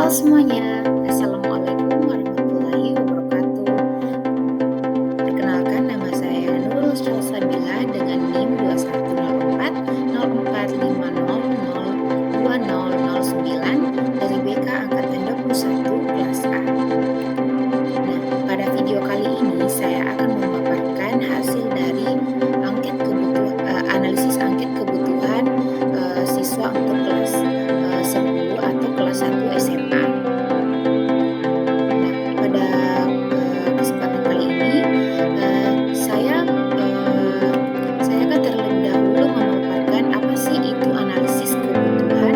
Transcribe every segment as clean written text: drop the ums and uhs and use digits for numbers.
Halo semuanya, Assalamualaikum warahmatullahi wabarakatuh. Perkenalkan nama saya Nurul Salsabila dengan NIM 2104 dari BK Angkatan 21 kelas A. Nah, pada video kali ini saya akan memaparkan hasil dari analisis angket kebutuhan siswa untuk kelas 10 atau kelas 1 SMA. Nah, pada kesempatan kali ini saya akan terlebih dahulu memaparkan apa sih itu analisis kebutuhan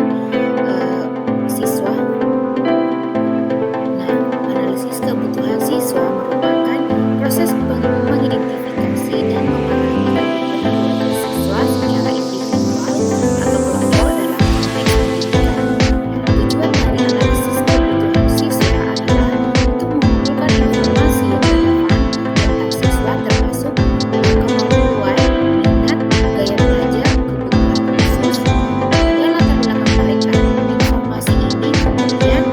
siswa. Nah, analisis kebutuhan siswa merupakan proses mengidentifikasi dan memahami kebutuhan siswa secara individual atau kelompok dalam konteks pendidikan. Tujuan dari analisis kebutuhan siswa adalah untuk mengumpulkan informasi yang relevan tentang siswa termasuk kemampuan, minat, gaya belajar, kebutuhan khusus, dan latar belakang mereka. Informasi ini kemudian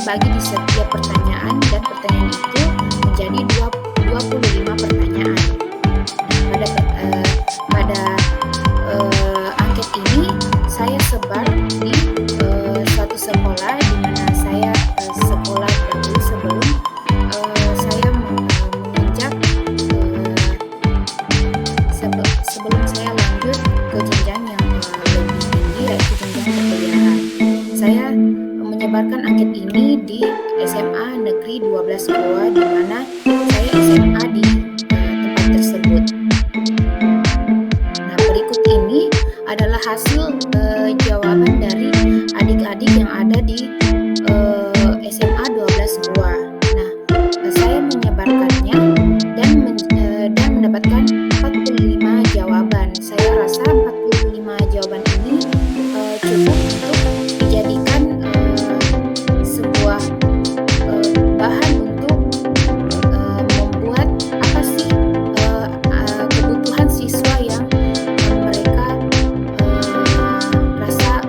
bagi di setiap pertanyaan, dan pertanyaan itu menjadi 25 pertanyaan. Pada angket ini saya sebar di suatu sekolah di mana saya sekolah dahulu sebelum saya menginjak sebelum saya lanjut ke jenjang yang lebih tinggi, yaitu jenjang perkuliahan. Saya menyebarkan angket ini di SMA Negeri 12 Goa, di mana saya SMA di tempat tersebut. Nah, berikut ini adalah hasil jawaban dari adik-adik yang ada di SMA 12 Goa. Nah, saya menyebarkannya dan mendapatkan 45 jawaban. Saya rasa 45 jawaban ini cukup untuk dijadikan sebuah bahan untuk membuat apa sih kebutuhan siswa yang mereka rasa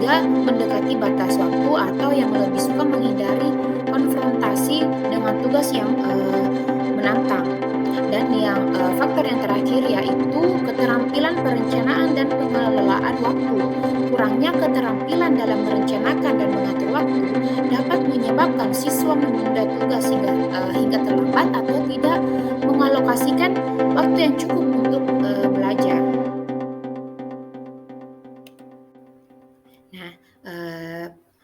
juga mendekati batas waktu atau yang lebih suka menghindari konfrontasi dengan tugas yang menantang. Dan faktor yang terakhir yaitu keterampilan perencanaan dan pengelolaan waktu. Kurangnya keterampilan dalam merencanakan dan mengatur waktu dapat menyebabkan siswa menunda tugas hingga terlambat atau tidak mengalokasikan waktu yang cukup untuk belajar. Nah,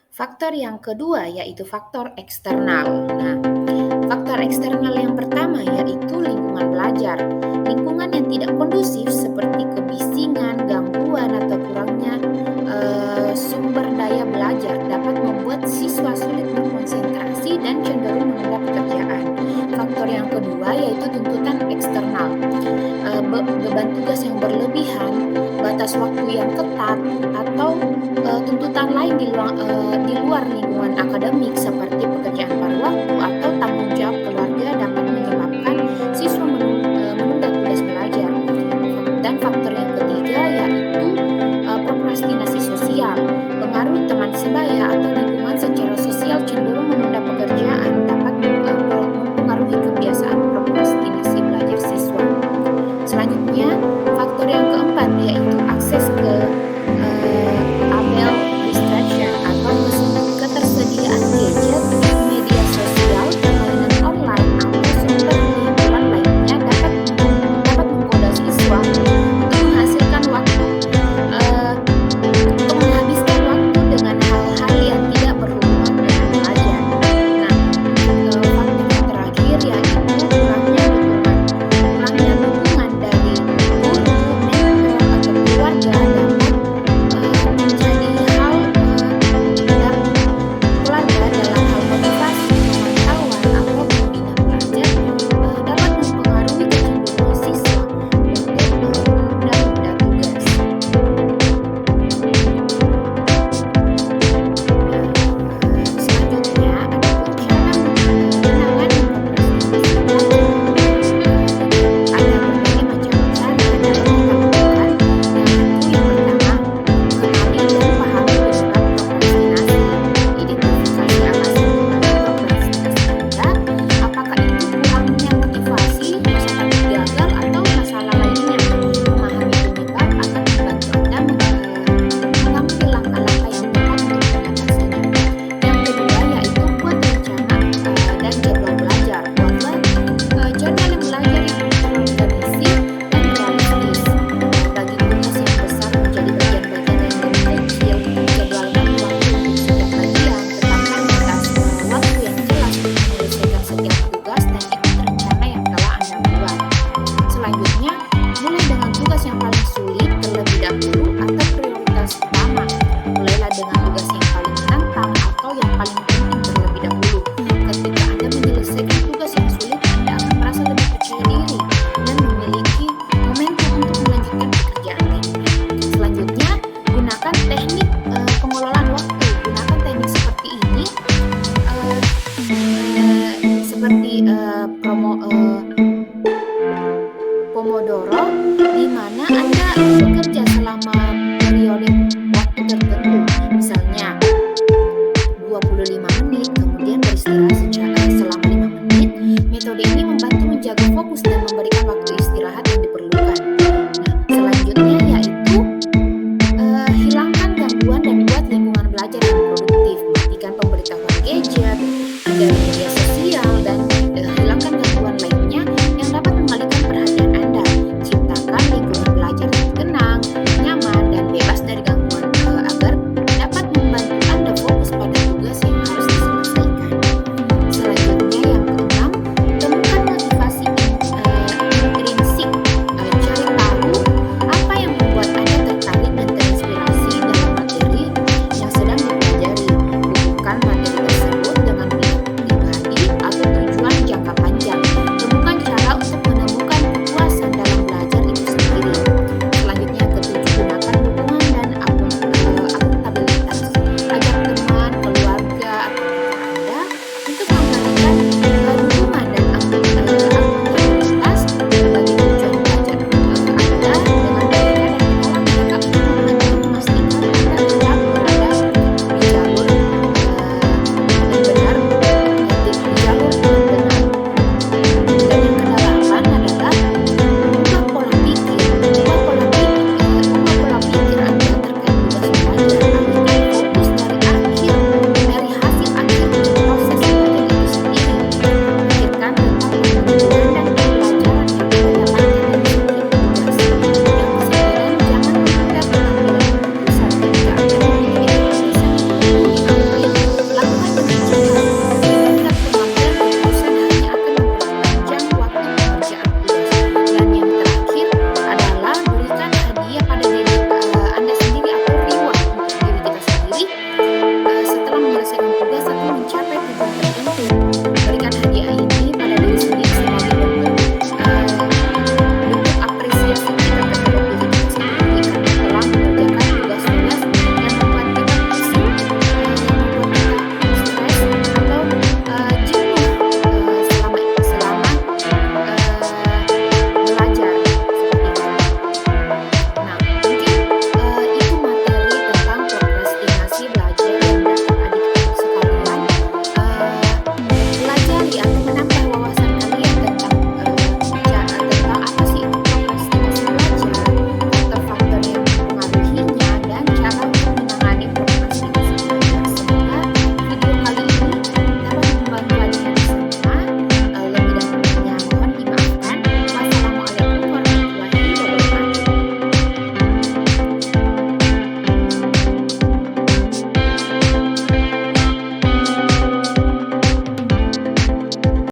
faktor yang kedua yaitu faktor eksternal. Nah, faktor eksternal yang pertama yaitu lingkungan belajar. Lingkungan yang tidak kondusif seperti kebisingan, gangguan, atau kurangnya sumber daya belajar dapat membuat siswa sulit berkonsentrasi dan cenderung menunda pekerjaan. Faktor yang kedua yaitu tuntutan eksternal. Beban tugas yang berlebihan, batas waktu yang ketat, atau tuntutan lain di luar lingkungan akademik seperti pekerjaan paruh waktu atau tanggung jawab keluarga dapat menyebabkan siswa menunda tugas belajar. Dan faktor yang ketiga yaitu prokrastinasi sosial. Pengaruh teman sebaya atau lingkungan secara sosial cenderung menunda pekerjaan dapat mempengaruhi kebiasaan prokrastinasi belajar siswa. Selanjutnya, faktor yang keempat yaitu akses ke email distraction atau ketersediaan gadget, media sosial, permainan online, atau sumber hiburan lainnya dapat menggoda siswa untuk menghabiskan waktu dengan hal-hal yang tidak berhubungan dengan belajar. Nah, faktor yang terakhir yaitu kurangnya dukungan dari guru, mentor, atau keluarga dapat menjadi hal keluarga dalam hal motivasi, pengetahuan, atau bimbingan belajar dapat mempengaruhi kecenderungan siswa untuk menunda tugas. Selanjutnya ada cara menangani prokrastinasi belajar. Ada berbagai macam cara dalam kita lakukan. Yang pertama, kenali dan pahami penyebab prokrastinasi. Identifikasi alasan prokrastinasi Anda, apakah itu kurangnya motivasi, rasa takut gagal, atau masalah lainnya. Memahami penyebab akan membantu Anda mengambil langkah-langkah yang tepat untuk mengatasinya. Yang kedua yaitu buat rencana dan jadwal belajar. Buatlah jadwal yang belajar yang terorganisir dan realistis. Bagi tugas yang besar menjadi bagian-bagian yang lebih kecil. Jadwalkan waktu untuk setiap bagian. Tetapkan batas waktu yang jelas untuk menyelesaikan setiap tugas dan ikut rencana yang telah Anda buat. Selanjutnya, mulai dengan tugas yang paling sulit terlebih dahulu atau prioritas utama. Mulailah dengan tugas yang paling menantang atau yang paling penting terlebih dahulu. Ketika Anda menyelesaikan tugas yang sulit, Anda akan merasa lebih percaya diri dan memiliki momentum untuk melanjutkan pekerjaan lainnya. Selanjutnya, gunakan teknik pengelolaan waktu. Gunakan teknik seperti ini, seperti Pomodoro, di mana Anda bekerja selama periode waktu tertentu.